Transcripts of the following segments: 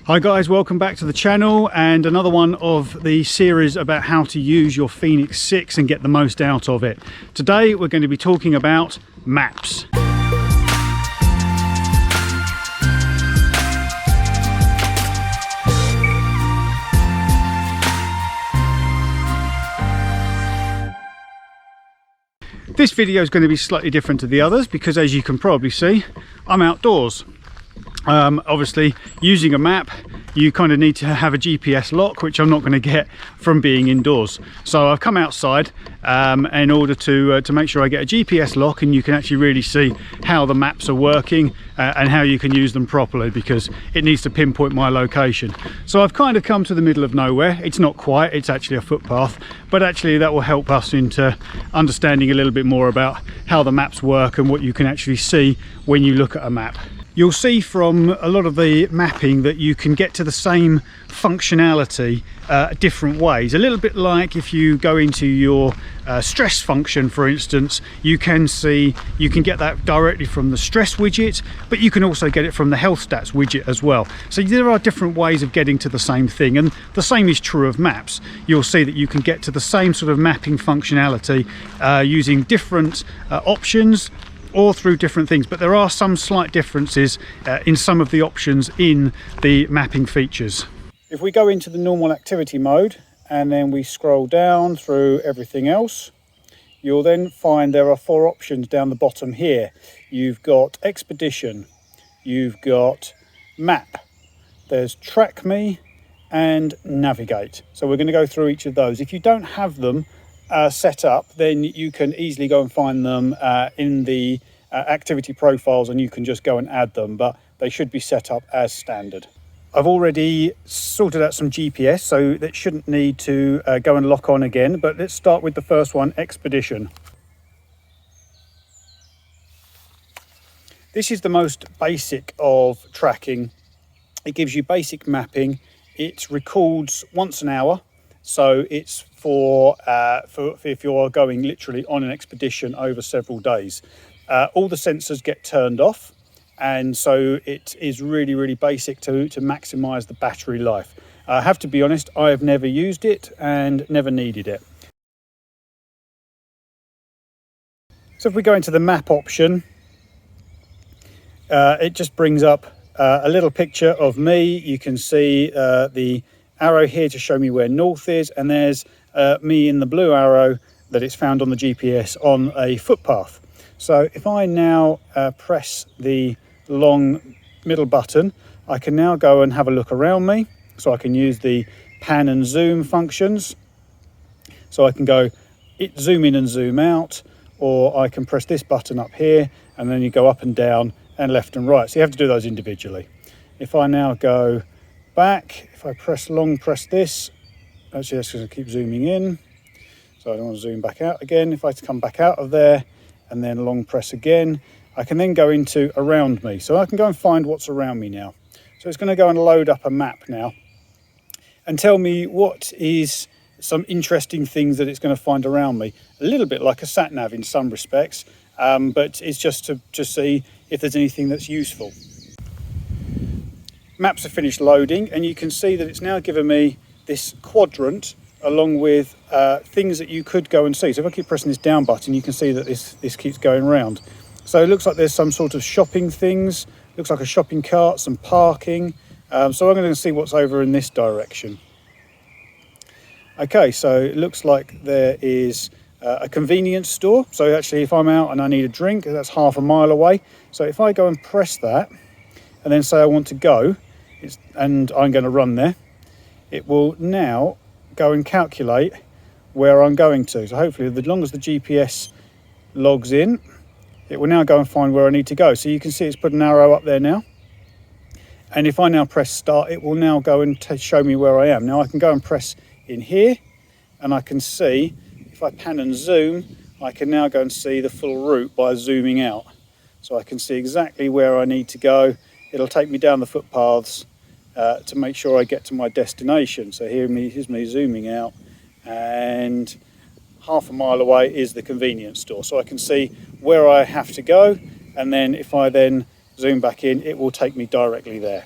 Hi guys, welcome back to the channel and another one of the series about how to use your Fenix 6 and get the most out of it. Today we're going to be talking about maps. This video is going to be slightly different to the others because, as you can probably see, I'm outdoors. Obviously, using a map, you kind of need to have a GPS lock, which I'm not going to get from being indoors. So I've come outside in order to make sure I get a GPS lock and you can actually really see how the maps are working and how you can use them properly, because it needs to pinpoint my location. So I've kind of come to the middle of nowhere. It's not quite, it's actually a footpath, but actually that will help us into understanding a little bit more about how the maps work and what you can actually see when you look at a map. You'll see from a lot of the mapping that you can get to the same functionality different ways. A little bit like if you go into your stress function, for instance, you can get that directly from the stress widget, but you can also get it from the health stats widget as well. So there are different ways of getting to the same thing, and the same is true of maps. You'll see that you can get to the same sort of mapping functionality using different options, or through different things, but there are some slight differences in some of the options in the mapping features. If we go into the normal activity mode and then we scroll down through everything else, you'll then find there are 4 options down the bottom here. You've got expedition, you've got map, there's track me and navigate. So we're going to go through each of those. If you don't have them set up, then you can easily go and find them in the activity profiles, and you can just go and add them, but they should be set up as standard. I've already sorted out some GPS, so that shouldn't need to go and lock on again, but let's start with the first one, expedition. This is the most basic of tracking. It gives you basic mapping. It records once an hour. So it's for if you're going literally on an expedition over several days. All the sensors get turned off, and so it is really, really basic to maximize the battery life. I have to be honest, I have never used it and never needed it. So if we go into the map option, it just brings up a little picture of me. You can see the arrow here to show me where north is, and there's me in the blue arrow that it's found on the GPS on a footpath. So if I now press the long middle button, I can now go and have a look around me. So I can use the pan and zoom functions. So I can go zoom in and zoom out, or I can press this button up here, and then you go up and down and left and right. So you have to do those individually. If I now go back, if I press this, actually that's going to keep zooming in, so I don't want to zoom back out again. If I come back out of there and then long press again, I can then go into around me, so I can go and find what's around me now. So it's going to go and load up a map now and tell me what is some interesting things that it's going to find around me. A little bit like a Sat Nav in some respects, but it's just to see if there's anything that's useful. Maps are finished loading, and you can see that it's now given me this quadrant along with things that you could go and see. So if I keep pressing this down button, you can see that this keeps going around. So it looks like there's some sort of shopping things, looks like a shopping cart, some parking. So I'm going to see what's over in this direction. Okay, so it looks like there is a convenience store. So actually, if I'm out and I need a drink, that's half a mile away. So if I go and press that and then say I want to go, and I'm going to run there, it will now go and calculate where I'm going to. So hopefully, as long as the GPS logs in, it will now go and find where I need to go. So you can see it's put an arrow up there now. And if I now press start, it will now go and show me where I am. Now I can go and press in here, and I can see, if I pan and zoom, I can now go and see the full route by zooming out. So I can see exactly where I need to go. It'll take me down the footpaths to make sure I get to my destination. So here's me zooming out, and half a mile away is the convenience store. So I can see where I have to go, and then if I then zoom back in, it will take me directly there.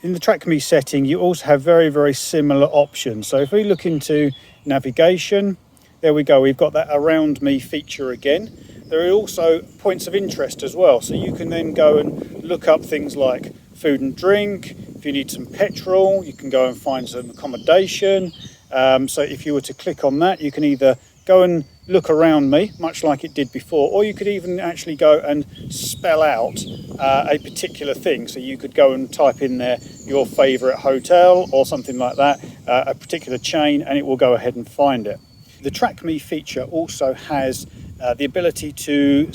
in the TrackMe setting, you also have very, very similar options. So if we look into navigation, there we go, we've got that around me feature again. There are also points of interest as well. So you can then go and look up things like food and drink. If you need some petrol, you can go and find some accommodation. So if you were to click on that, you can either go and look around me, much like it did before, or you could even actually go and spell out a particular thing. So you could go and type in there your favourite hotel or something like that, a particular chain, and it will go ahead and find it. The TrackMe feature also has the ability to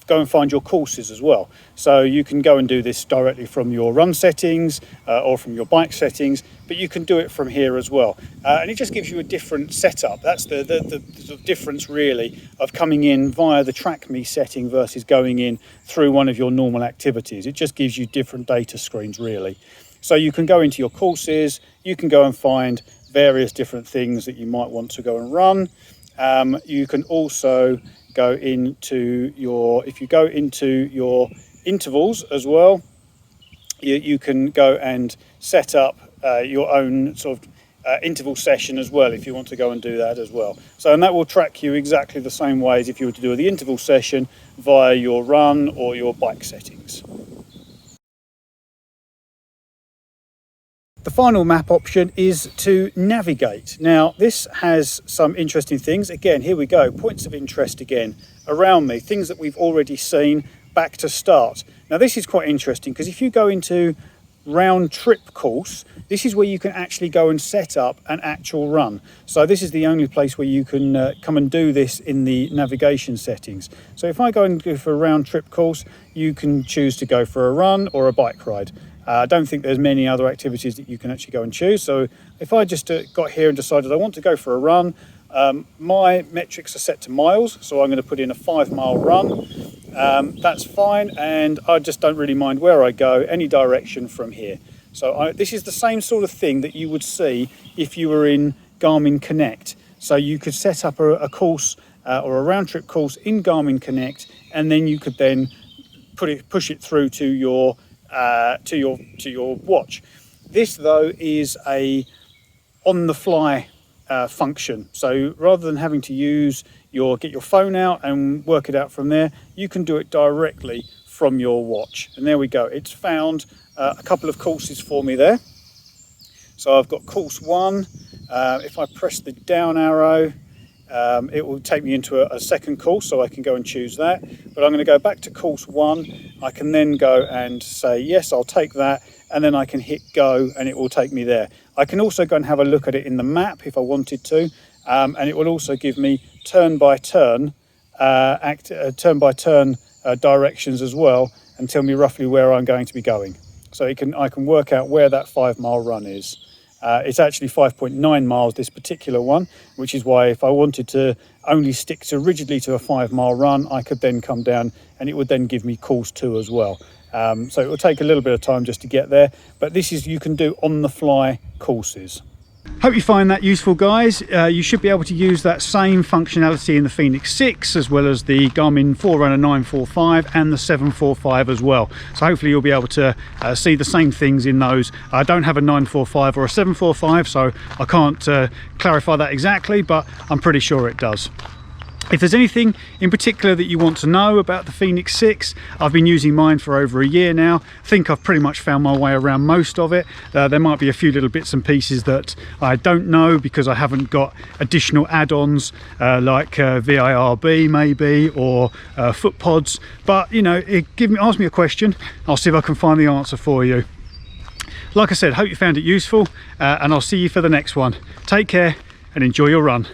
go and find your courses as well. So you can go and do this directly from your run settings or from your bike settings, but you can do it from here as well. And it just gives you a different setup. That's the sort of difference really of coming in via the TrackMe setting versus going in through one of your normal activities. It just gives you different data screens really. So you can go into your courses, you can go and find various different things that you might want to go and run. You can also go into your, if you go into your intervals as well, you can go and set up your own sort of interval session as well if you want to go and do that as well. So, and that will track you exactly the same way as if you were to do the interval session via your run or your bike settings. The final map option is to navigate. Now this has some interesting things. Again, here we go, points of interest again around me, things that we've already seen, back to start. Now this is quite interesting because if you go into round trip course, this is where you can actually go and set up an actual run. So this is the only place where you can come and do this in the navigation settings. So if I go and go for a round trip course, you can choose to go for a run or a bike ride. I don't think there's many other activities that you can actually go and choose. So if I just got here and decided I want to go for a run, my metrics are set to miles. So I'm going to put in a 5-mile run. That's fine. And I just don't really mind where I go, any direction from here. So this is the same sort of thing that you would see if you were in Garmin Connect. So you could set up a course or a round trip course in Garmin Connect, and then you could then push it through to your watch. This though is a on the fly function. So rather than having to get your phone out and work it out from there, you can do it directly from your watch. And there we go. It's found a couple of courses for me there. So I've got course 1. If I press the down arrow, it will take me into a second course, so I can go and choose that. But I'm going to go back to course 1. I can then go and say yes, I'll take that, and then I can hit go and it will take me there. I can also go and have a look at it in the map if I wanted to, and it will also give me turn by turn directions as well, and tell me roughly where I'm going to be going. So I can work out where that 5-mile run is. It's actually 5.9 miles, this particular one, which is why if I wanted to only stick rigidly to a 5-mile run, I could then come down and it would then give me course 2 as well. So it will take a little bit of time just to get there, but this is, you can do on the fly courses. Hope you find that useful, guys. You should be able to use that same functionality in the Fenix6 as well as the Garmin Forerunner 945 and the 745 as well. So hopefully you'll be able to see the same things in those. I don't have a 945 or a 745, so I can't clarify that exactly, but I'm pretty sure it does. If there's anything in particular that you want to know about the Fenix6, I've been using mine for over a year now. I think I've pretty much found my way around most of it. There might be a few little bits and pieces that I don't know because I haven't got additional add-ons like VIRB maybe, or foot pods. But you know, ask me a question, I'll see if I can find the answer for you. Like I said, hope you found it useful, and I'll see you for the next one. Take care and enjoy your run.